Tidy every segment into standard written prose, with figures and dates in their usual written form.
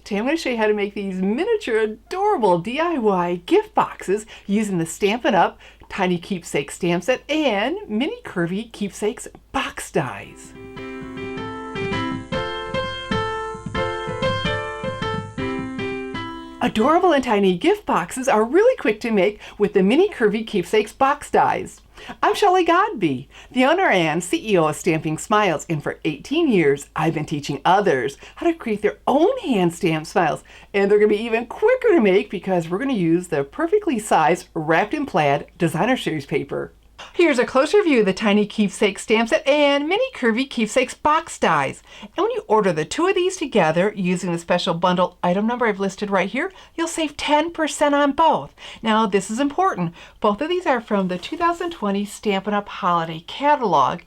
Today I'm going to show you how to make these miniature adorable DIY gift boxes using the Stampin' Up! Tiny Keepsake stamp set and mini Curvy Keepsakes box dies. Adorable and tiny gift boxes are really quick to make with the mini Curvy Keepsakes box dies. I'm Shelley Godby, the owner and CEO of Stamping Smiles, and for 18 years I've been teaching others how to create their own hand stamped smiles, and they're going to be even quicker to make because we're going to use the perfectly sized wrapped in plaid designer series paper. Here's a closer view of the Tiny Keepsake stamp set and mini Curvy Keepsakes box dies. And when you order the two of these together using the special bundle item number I've listed right here, you'll save 10% on both. Now this is important. Both of these are from the 2020 Stampin' Up! Holiday Catalog,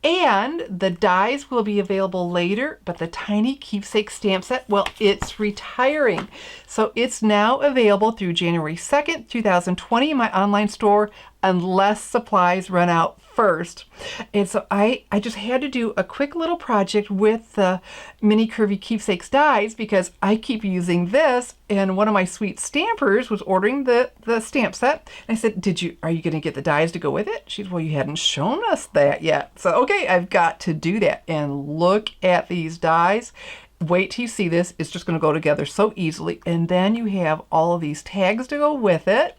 and the dies will be available later, but the Tiny Keepsake stamp set, well, it's retiring. So it's now available through January 2nd, 2020 in my online store, unless supplies run out first. And so I just had to do a quick little project with the mini Curvy Keepsakes dies because I keep using this, and one of my sweet stampers was ordering the stamp set. And I said, are you going to get the dies to go with it? She said, well, you hadn't shown us that yet. So, okay, I've got to do that. And look at these dies. Wait till you see this. It's just going to go together so easily. And then you have all of these tags to go with it.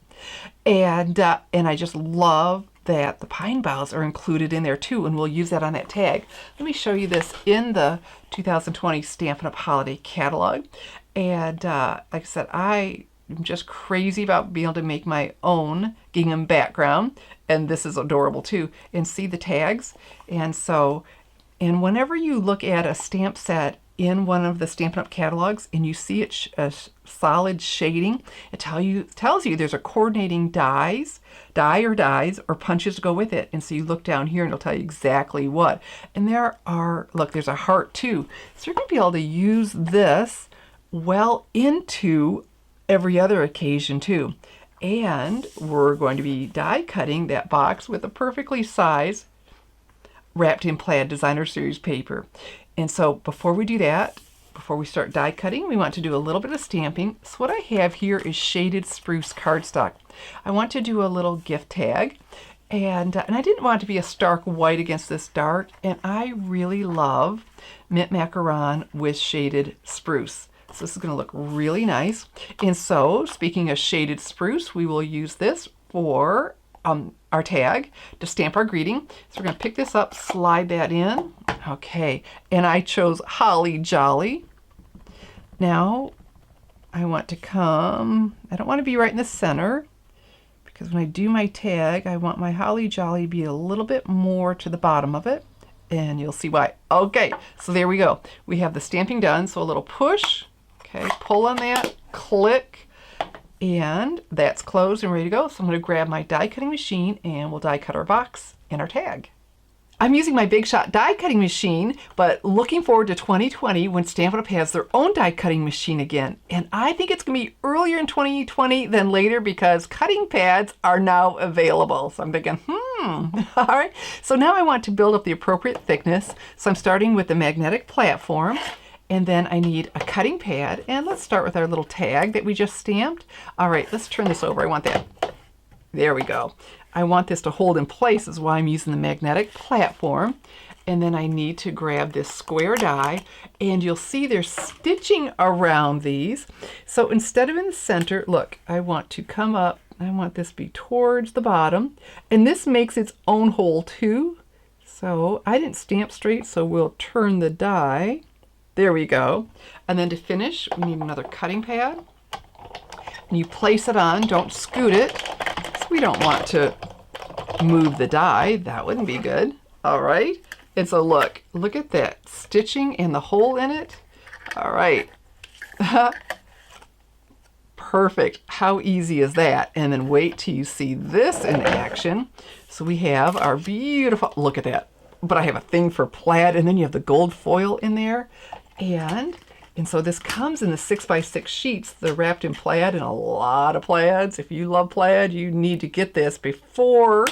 And I just love that the pine boughs are included in there too, and we'll use that on that tag. Let me show you this in the 2020 Stampin' Up! Holiday Catalog. And like I said, I'm just crazy about being able to make my own gingham background, and this is adorable too. And see the tags? And whenever you look at a stamp set in one of the Stampin' Up! Catalogs and you see it a solid shading, it tells you there's a coordinating die or dies or punches to go with it. And so you look down here and it'll tell you exactly what. And there's a heart too. So you're going to be able to use this well into every other occasion too. And we're going to be die cutting that box with a perfectly sized wrapped in plaid designer series paper. And so before we do that, before we start die cutting, we want to do a little bit of stamping. So what I have here is shaded spruce cardstock. I want to do a little gift tag, and I didn't want it to be a stark white against this dark, and I really love mint macaron with shaded spruce. So this is going to look really nice. And so speaking of shaded spruce, we will use this for our tag to stamp our greeting. So we're going to pick this up, slide that in. Okay, and I chose Holly Jolly. Now I want to I don't want to be right in the center, because when I do my tag, I want my Holly Jolly to be a little bit more to the bottom of it, and you'll see why. Okay, so there we go. We have the stamping done, so a little push, okay, pull on that, click, and that's closed and ready to go. So I'm going to grab my die cutting machine and we'll die cut our box and our tag. I'm using my Big Shot die cutting machine, but looking forward to 2020 when Stampin' Up! Has their own die cutting machine again. And I think it's going to be earlier in 2020 than later because cutting pads are now available. So I'm thinking, all right. So now I want to build up the appropriate thickness. So I'm starting with the magnetic platform. And then I need a cutting pad, and let's start with our little tag that we just stamped. All right, let's turn this over. I want that. There we go. I want this to hold in place, is why I'm using the magnetic platform. And then I need to grab this square die, and you'll see there's stitching around these. So instead of in the center, look, I want to come up. I want this to be towards the bottom, and this makes its own hole too. So I didn't stamp straight, so we'll turn the die. There we go. And then to finish, we need another cutting pad. And you place it on, don't scoot it. So we don't want to move the die. That wouldn't be good. All right. And so look at that stitching and the hole in it. All right. Perfect. How easy is that? And then wait till you see this in action. So we have our beautiful, look at that. But I have a thing for plaid, and then you have the gold foil in there. And so this comes in the 6x6 sheets. They're wrapped in plaid, and a lot of plaids. If you love plaid, you need to get this before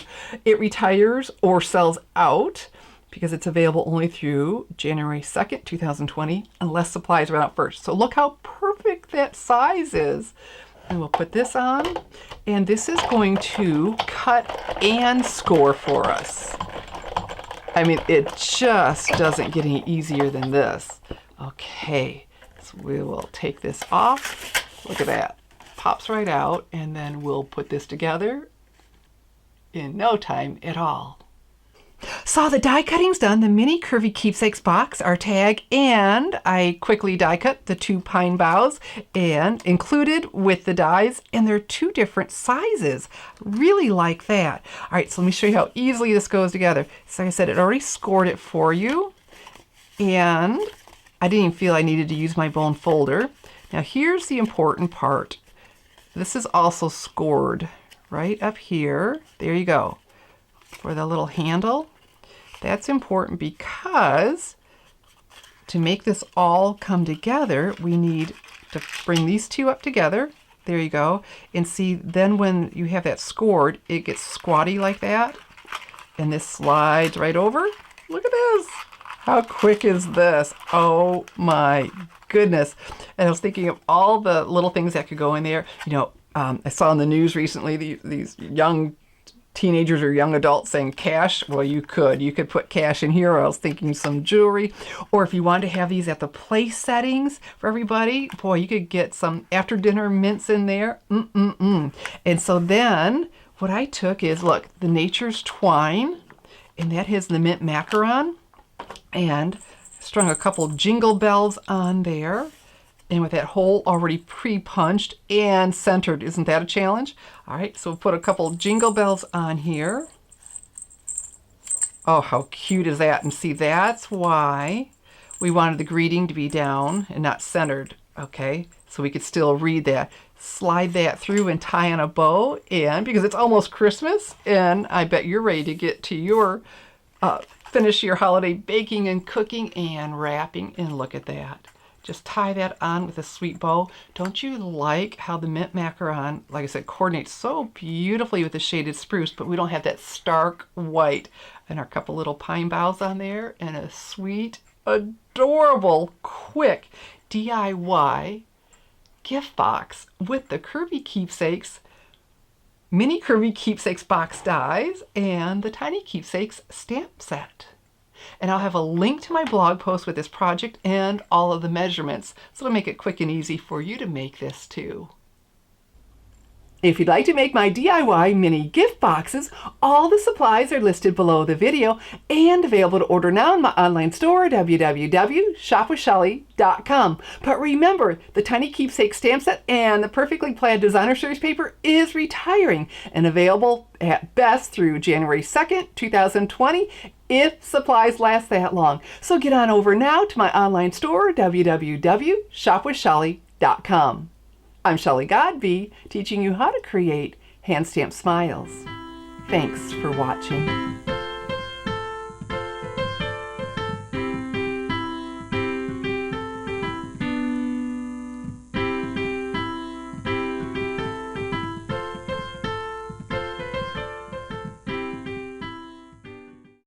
it retires or sells out, because it's available only through January 2nd, 2020, unless supplies run out first. So look how perfect quick that size is. And we'll put this on, and this is going to cut and score for us. I mean, it just doesn't get any easier than this. Okay, so we will take this off. Look at that. Pops right out, and then we'll put this together in no time at all. So the die cutting's done. The mini Curvy Keepsakes box, our tag, and I quickly die cut the 2 pine boughs and included with the dies, and they're 2 different sizes. Really like that. All right, so let me show you how easily this goes together. So like I said, it already scored it for you, and I didn't even feel I needed to use my bone folder. Now here's the important part. This is also scored right up here. There you go. For the little handle. That's important because to make this all come together, we need to bring these 2 up together. There you go. And see, then when you have that scored, it gets squatty like that. And this slides right over. Look at this. How quick is this? Oh my goodness. And I was thinking of all the little things that could go in there. You know, I saw in the news recently these young teenagers or young adults saying cash. Well, you could put cash in here. Or I was thinking some jewelry, or if you wanted to have these at the place settings for everybody, boy, you could get some after dinner mints in there. And so then what I took is, look, the Nature's Twine, and that has the mint macaron, and strung a couple jingle bells on there. And with that hole already pre-punched and centered, isn't that a challenge? All right, so we'll put a couple jingle bells on here. Oh, how cute is that? And see, that's why we wanted the greeting to be down and not centered, okay? So we could still read that. Slide that through and tie on a bow, and because it's almost Christmas, and I bet you're ready to get to your, finish your holiday baking and cooking and wrapping, and look at that. Just tie that on with a sweet bow. Don't you like how the mint macaron, like I said, coordinates so beautifully with the shaded spruce, but we don't have that stark white. And our couple little pine boughs on there, and a sweet, adorable, quick DIY gift box with the Curvy Keepsakes, mini Curvy Keepsakes box dies, and the tiny Keepsakes stamp set. And I'll have a link to my blog post with this project and all of the measurements, so it'll make it quick and easy for you to make this too. If you'd like to make my DIY mini gift boxes, all the supplies are listed below the video and available to order now in my online store, www.shopwithshelly.com. But remember, the Tiny Keepsake stamp set and the Perfectly Plaid Designer Series paper is retiring and available at best through January 2nd, 2020, if supplies last that long. So get on over now to my online store, www.shopwithshelly.com. I'm Shelly Godby, teaching you how to create hand stamped smiles. Thanks for watching.